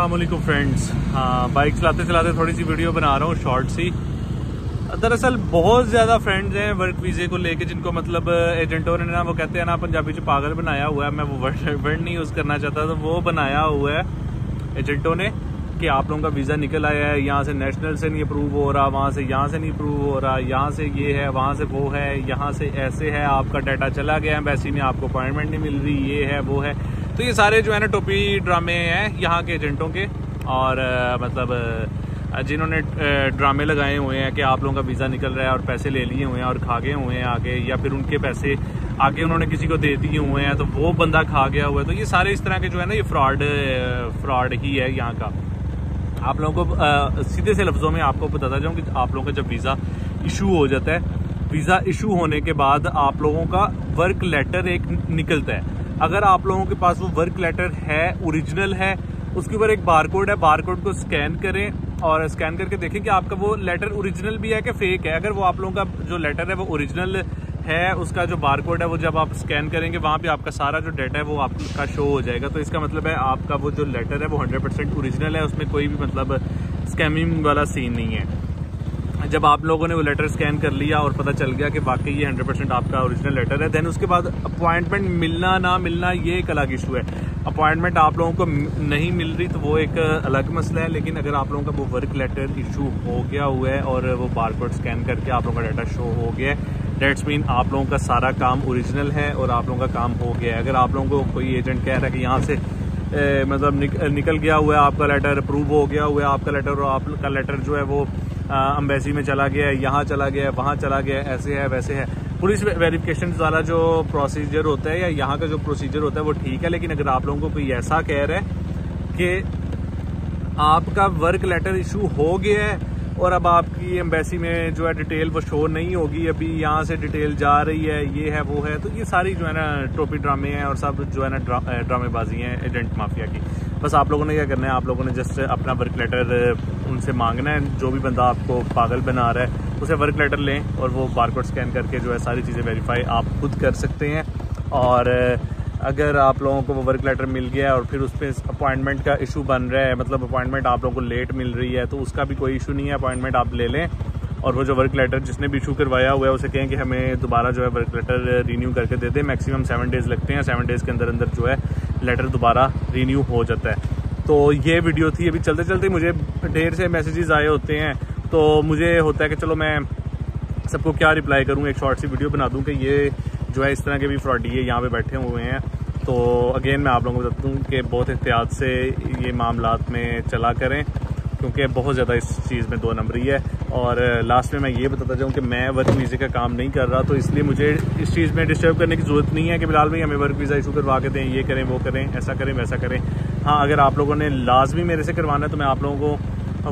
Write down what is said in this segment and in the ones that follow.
अस्सलाम वालेकुम फ्रेंड्स। हाँ, बाइक चलाते चलाते थोड़ी सी वीडियो बना रहा हूँ शॉर्ट सी। दरअसल बहुत ज़्यादा फ्रेंड्स हैं वर्क वीज़े को लेके, जिनको मतलब एजेंटों ने ना, वो कहते हैं ना पंजाबी से पागल बनाया हुआ है। मैं वो वर्ड नहीं यूज़ करना चाहता, तो वो बनाया हुआ है एजेंटों ने कि आप लोगों का वीज़ा निकल आया है, यहाँ से नेशनल से नहीं अप्रूव हो रहा, वहाँ से यहाँ से नहीं अप्रूव हो रहा, यहाँ से ये है, वहाँ से वो है, यहाँ से ऐसे है, आपका डाटा चला गया एम्बेसी में, आपको अपॉइंटमेंट नहीं मिल रही, ये है वो है। तो ये सारे जो है ना टोपी ड्रामे हैं यहाँ के एजेंटों के, और मतलब जिन्होंने ड्रामे लगाए हुए हैं कि आप लोगों का वीज़ा निकल रहा है और पैसे ले लिए हुए हैं और खा गए हुए हैं आगे, या फिर उनके पैसे आगे उन्होंने किसी को दे दिए हुए हैं तो वो बंदा खा गया हुआ है। तो ये सारे इस तरह के जो है ना, ये फ्रॉड ही है यहाँ का। आप लोगों को सीधे से लफ्ज़ों में आपको बताता जाऊँ कि आप लोगों का जब वीज़ा इशू हो जाता है, वीज़ा इशू होने के बाद आप लोगों का वर्क लेटर एक निकलता है। अगर आप लोगों के पास वो वर्क लेटर है, ओरिजिनल है, उसके ऊपर एक बारकोड है, बारकोड को स्कैन करें और स्कैन करके देखें कि आपका वो लेटर ओरिजिनल भी है कि फेक है। अगर वो आप लोगों का जो लेटर है वो ओरिजिनल है, उसका जो बारकोड है वो जब आप स्कैन करेंगे वहाँ पे आपका सारा जो डाटा है वो आपका शो हो जाएगा। तो इसका मतलब है आपका वो जो लेटर है वो 100% ओरिजिनल है, उसमें कोई भी मतलब स्कैमिंग वाला सीन नहीं है। जब आप लोगों ने वो लेटर स्कैन कर लिया और पता चल गया कि वाकई ये 100% आपका ओरिजिनल लेटर है, देन उसके बाद अपॉइंटमेंट मिलना ना मिलना ये एक अलग इशू है। अपॉइंटमेंट आप लोगों को नहीं मिल रही तो वो एक अलग मसला है, लेकिन अगर आप लोगों का वो वर्क लेटर इशू हो गया हुआ है और वो बारकोड स्कैन करके आप लोगों का डाटा शो हो गया है, डेट्स मीन आप लोगों का सारा काम ओरिजिनल है और आप लोगों का काम हो गया है। अगर आप लोगों को कोई एजेंट कह रहा है कि यहाँ से मतलब निकल गया हुआ है, आपका लेटर अप्रूव हो गया हुआ है, आपका लेटर और आपका लेटर जो है वो एम्बेसी में चला गया है, यहाँ चला गया है, वहाँ चला गया है, ऐसे है वैसे है, पुलिस वेरिफिकेशन वाला जो प्रोसीजर होता है या यहाँ का जो प्रोसीजर होता है वो ठीक है। लेकिन अगर आप लोगों को कोई ऐसा कह रहा है कि आपका वर्क लेटर इशू हो गया है और अब आपकी एम्बेसी में जो है डिटेल वो शो नहीं होगी, अभी यहाँ से डिटेल जा रही है, ये है वो है, तो ये सारी जो है ना टोपी ड्रामे हैं और सब जो है ना ड्रामेबाजी हैं एजेंट माफिया की। बस आप लोगों ने क्या करना है, आप लोगों ने जस्ट अपना वर्क लेटर उनसे मांगना है। जो भी बंदा आपको पागल बना रहा है उसे वर्क लेटर लें और वो बारकोड स्कैन करके जो है सारी चीज़ें वेरीफाई आप खुद कर सकते हैं। और अगर आप लोगों को वो वर्क लेटर मिल गया और फिर उस पर अपॉइंटमेंट का इशू बन रहा है, मतलब अपॉइंटमेंट आप लोगों को लेट मिल रही है, तो उसका भी कोई इशू नहीं है, अपॉइंटमेंट आप ले लें। और वो जो वर्क लेटर जिसने भी इशू करवाया हुआ है उसे कहें कि हमें दोबारा जो है वर्क लेटर रीन्यू करके दे दें। मैक्सिमम 7 डेज़ लगते हैं, 7 डेज़ के अंदर अंदर जो है लेटर दोबारा रीन्यू हो जाता है। तो ये वीडियो थी। अभी चलते चलते मुझे ढेर से मैसेजेस आए होते हैं, तो मुझे होता है कि चलो मैं सबको क्या रिप्लाई करूँ, एक शॉर्ट सी वीडियो बना दूँ कि ये जो है इस तरह के भी फ्रॉडी है यहाँ पे बैठे हुए हैं। तो अगेन मैं आप लोगों को बताता हूँ कि बहुत एहतियात से ये मामलात में चला करें, क्योंकि बहुत ज़्यादा इस चीज़ में 2 नंबरी है। और लास्ट में मैं ये बताता जाऊँ कि मैं वर्क वीज़े का काम नहीं कर रहा, तो इसलिए मुझे इस चीज़ में डिस्टर्ब करने की ज़रूरत नहीं है कि बिलाल भाई हमें वर्क वीज़ा इशू करवा के दें, ये करें वो करें, ऐसा करें वैसा करें। हाँ, अगर आप लोगों ने लाजमी मेरे से करवाना है तो मैं आप लोगों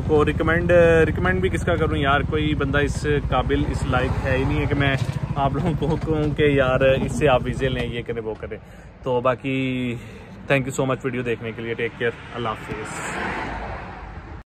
को रिकमेंड भी किसका करूं यार, कोई बंदा इस काबिल इस लायक है ही नहीं है कि मैं आप लोगों को कहूँ कि यार इससे आप वीज़े लें, ये करें वो करें। तो बाकी thank you so much video देखने के लिए। टेक केयर, अल्लाह हाफिज़।